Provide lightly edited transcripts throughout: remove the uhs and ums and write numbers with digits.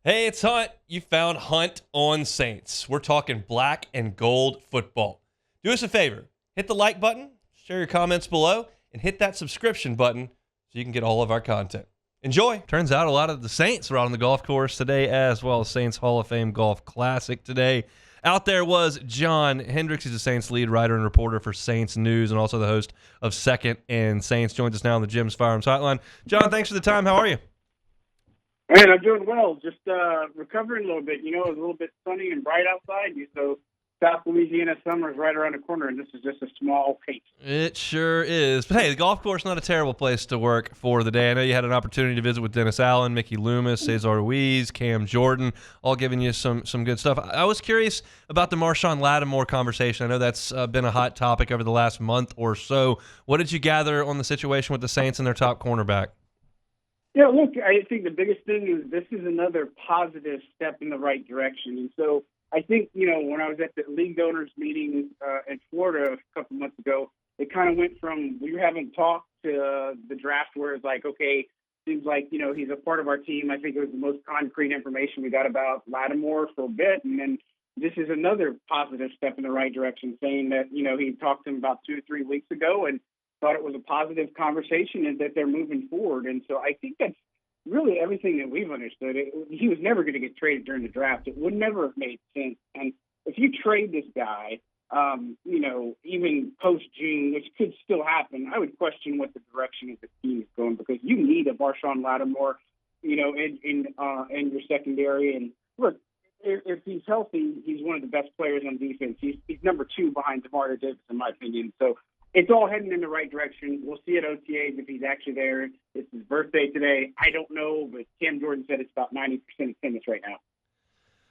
Hey, it's Hunt. You found Hunt on Saints. We're talking black and gold football. Do us a favor. Hit the like button, share your comments below, and hit that subscription button so you can get all of our content. Enjoy. Turns out a lot of the Saints were out on the golf course today as well. Saints Hall of Fame Golf Classic today. Out there was John Hendrix. He's the Saints lead writer and reporter for Saints News and also the host of Second and Saints. Joins us now on the Jim's Firearms Hotline. John, thanks for the time. How are you? Man, I'm doing well. Just recovering a little bit. You know, it's a little bit sunny and bright outside. So South Louisiana summer is right around the corner, and this is just a small taste. It sure is. But hey, the golf course, not a terrible place to work for the day. I know you had an opportunity to visit with Dennis Allen, Mickey Loomis, Cesar Ruiz, Cam Jordan, all giving you some good stuff. I was curious about the Marshon Lattimore conversation. I know that's been a hot topic over the last month or so. What did you gather on the situation with the Saints and their top cornerback? Yeah, look, I think the biggest thing is this is another positive step in the right direction. And so I think, you know, when I was at the league owners meeting in Florida a couple months ago, it kind of went from we haven't talked to the draft where it's like, okay, seems like, you know, he's a part of our team. I think it was the most concrete information we got about Lattimore for a bit. And then this is another positive step in the right direction, saying that, you know, he talked to him about 2 or 3 weeks ago and thought it was a positive conversation and that they're moving forward. And so I think that's really everything that we've understood. He was never going to get traded during the draft. It would never have made sense. And if you trade this guy, you know, even post-June, which could still happen, I would question what the direction of the team is going, because you need a Marshon Lattimore, you know, in your secondary. And look, if he's healthy, he's one of the best players on defense. He's number 2 behind DeMar Davis, in my opinion. So it's all heading in the right direction. We'll see at OTAs if he's actually there. It's his birthday today. I don't know, but Cam Jordan said it's about 90% attendance right now.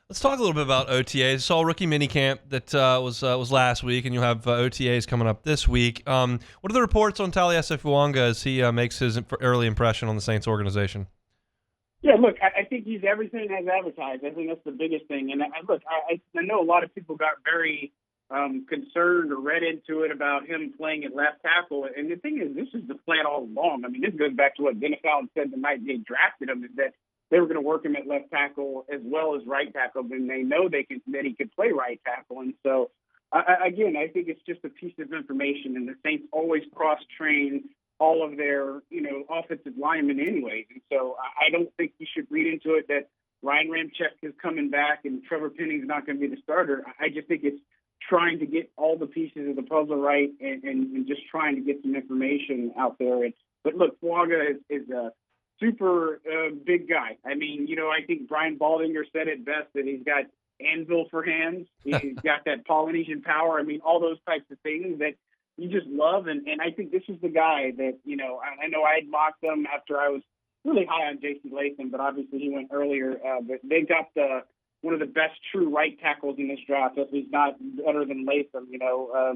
Let's talk a little bit about OTAs. I saw rookie minicamp that was last week, and you'll have OTAs coming up this week. What are the reports on Taliese Fuaga as he makes his early impression on the Saints organization? Yeah, look, I think he's everything as advertised. I think that's the biggest thing. And I know a lot of people got very concerned or read into it about him playing at left tackle. And the thing is, this is the plan all along. I mean, this goes back to what Dennis Allen said the night they drafted him, is that they were going to work him at left tackle as well as right tackle, and they know that he could play right tackle. And so, again, I think it's just a piece of information, and the Saints always cross-train all of their, you know, offensive linemen anyways. And so I don't think you should read into it that Ryan Ramczyk is coming back and Trevor Penning's not going to be the starter. I just think it's trying to get all the pieces of the puzzle right and just trying to get some information out there. But look, Fuaga is a super big guy. I mean, you know, I think Brian Baldinger said it best, that he's got anvil for hands. He's got that Polynesian power. I mean, all those types of things that you just love. And I think this is the guy that, you know, I know I had mocked him after I was really high on J.C. Latham, but obviously he went earlier. But they got one of the best true right tackles in this draft. If he's not better than Latham, you know,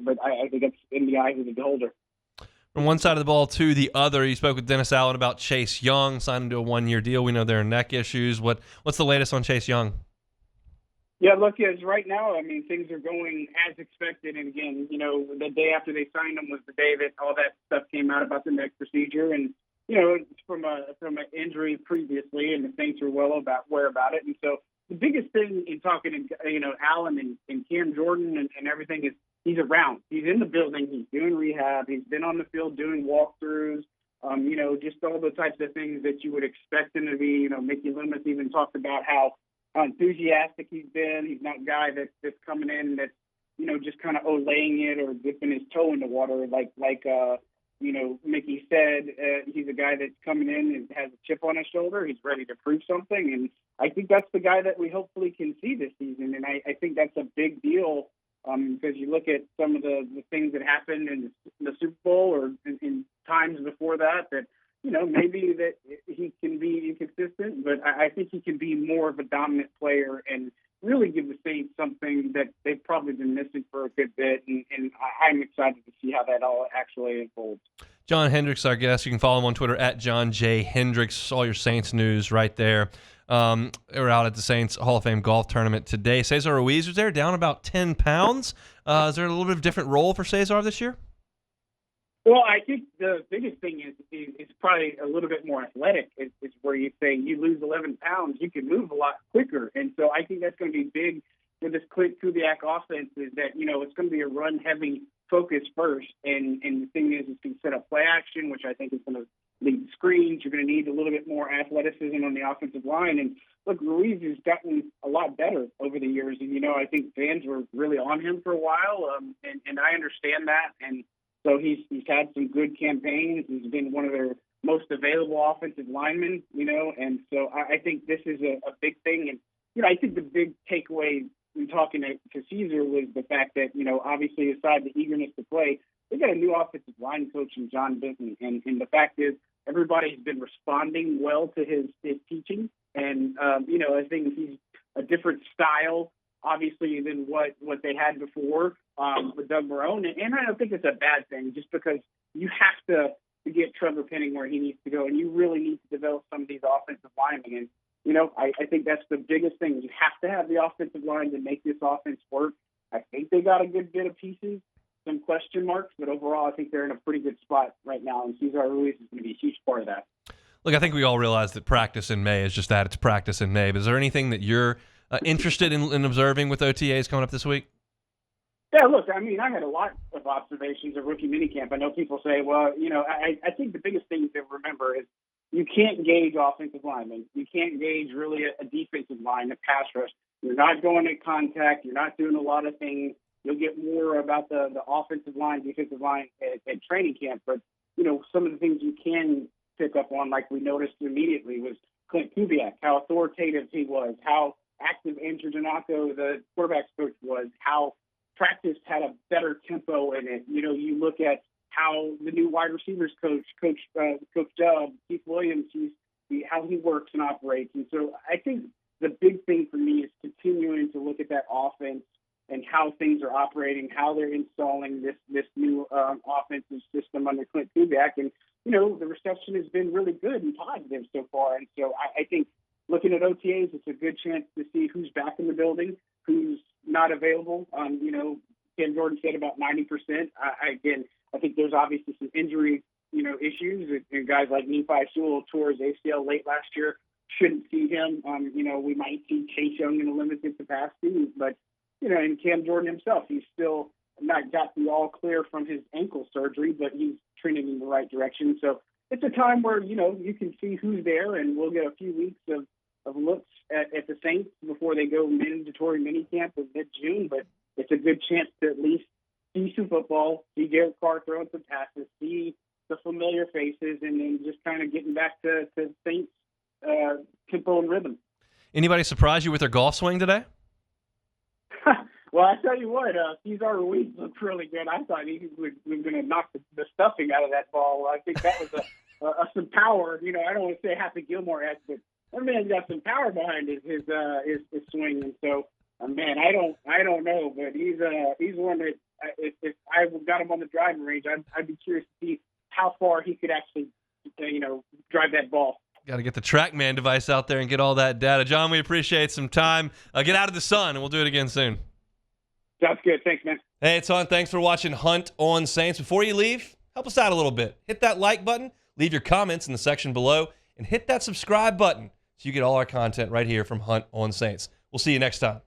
but I think it's in the eyes of the beholder. From one side of the ball to the other, you spoke with Dennis Allen about Chase Young, signed him to a 1-year deal. We know there are neck issues. What's the latest on Chase Young? Yeah, look, as right now, I mean, things are going as expected. And again, you know, the day after they signed him was the day that all that stuff came out about the neck procedure. And, you know, it's from an injury previously, and the Saints are well aware about it. And so the biggest thing in talking to, you know, Allen and Cam Jordan and everything is he's around. He's in the building. He's doing rehab. He's been on the field doing walkthroughs, you know, just all the types of things that you would expect him to be. You know, Mickey Loomis even talked about how enthusiastic he's been. He's not a guy that's coming in that's, you know, just kind of olaying it or dipping his toe in the water like you know, Mickey said. He's a guy that's coming in and has a chip on his shoulder. He's ready to prove something. And I think that's the guy that we hopefully can see this season. And I think that's a big deal because you look at some of the things that happened in the Super Bowl or in times before that, you know, maybe that he can be inconsistent, but I think he can be more of a dominant player and really give the Saints something that they've probably been missing for a good bit. And I'm excited to see how that all actually unfolds. John Hendrix, our guest. You can follow him on Twitter at John J. Hendrix. All your Saints news right there. We're out at the Saints Hall of Fame golf tournament today. Cesar Ruiz was there, down about 10 pounds. Is there a little bit of a different role for Cesar this year? Well, I think the biggest thing is probably a little bit more athletic. Is where you say you lose 11 pounds, you can move a lot quicker, and so I think that's going to be big for this Clint Kubiak offense. Is that it's going to be a run heavy focus first, and the thing is, it's going to set up play action, which I think is going to lead screens. You're going to need a little bit more athleticism on the offensive line, and look, Ruiz has gotten a lot better over the years, and I think fans were really on him for a while, and I understand that, and so he's had some good campaigns. He's been one of their most available offensive linemen, and so I think this is a big thing. And, I think the big takeaway in talking to Cesar was the fact that, obviously aside the eagerness to play, they got a new offensive line coach in John Benton. And the fact is everybody's been responding well to his teaching. And, I think he's a different style, obviously, than what they had before with Doug Marrone. And I don't think it's a bad thing, just because you have to get Trevor Penning where he needs to go, and you really need to develop some of these offensive linemen. And, I think that's the biggest thing. You have to have the offensive line to make this offense work. I think they got a good bit of pieces, some question marks, but overall I think they're in a pretty good spot right now, and Cesar Ruiz is going to be a huge part of that. Look, I think we all realize that practice in May is just that. It's practice in May. But is there anything that you're interested in observing with OTAs coming up this week? Yeah, look, I mean, I had a lot of observations of rookie minicamp. I know people say, well, I think the biggest thing to remember is you can't gauge offensive linemen. You can't gauge really a defensive line, a pass rush. You're not going at contact. You're not doing a lot of things. You'll get more about the offensive line, defensive line at training camp. But, some of the things you can pick up on, like we noticed immediately, was Clint Kubiak, how authoritative he was, how active Andrew Donato, the quarterback's coach, was, how practice had a better tempo in it. You look at how the new wide receivers coach Keith Williams, how he works and operates. And so I think the big thing for me is continuing to look at that offense and how things are operating, how they're installing this new offensive system under Clint Kubiak. And, the reception has been really good and positive so far. And so I think looking at OTAs, it's a good chance to see who's back in the building, who's not available. Ken Jordan said about 90%. I think there's obviously some injury, issues. And guys like Nephi Sewell tore his ACL late last year. Shouldn't see him. We might see Chase Young in a limited capacity. But, and Cam Jordan himself, he's still not got the all clear from his ankle surgery, but he's trending in the right direction. So it's a time where, you can see who's there, and we'll get a few weeks of looks at the Saints before they go mandatory minicamp in mid-June. But it's a good chance to at least see some football, see Derek Carr throwing some passes, see the familiar faces, and then just kind of getting back to Saints tempo and rhythm. Anybody surprise you with their golf swing today? Well, I tell you what, Cesar Ruiz looked really good. I thought he was going to knock the stuffing out of that ball. I think that was some power. I don't want to say Happy Gilmore-esque, but that man's got some power behind his swing. And so, man, I don't know, but he's one that if I got him on the driving range, I'd be curious to see how far he could actually, drive that ball. Got to get the TrackMan device out there and get all that data. John, we appreciate some time. Get out of the sun, and we'll do it again soon. Sounds good. Thanks, man. Hey, it's on. Thanks for watching Hunt on Saints. Before you leave, help us out a little bit. Hit that like button, leave your comments in the section below, and hit that subscribe button so you get all our content right here from Hunt on Saints. We'll see you next time.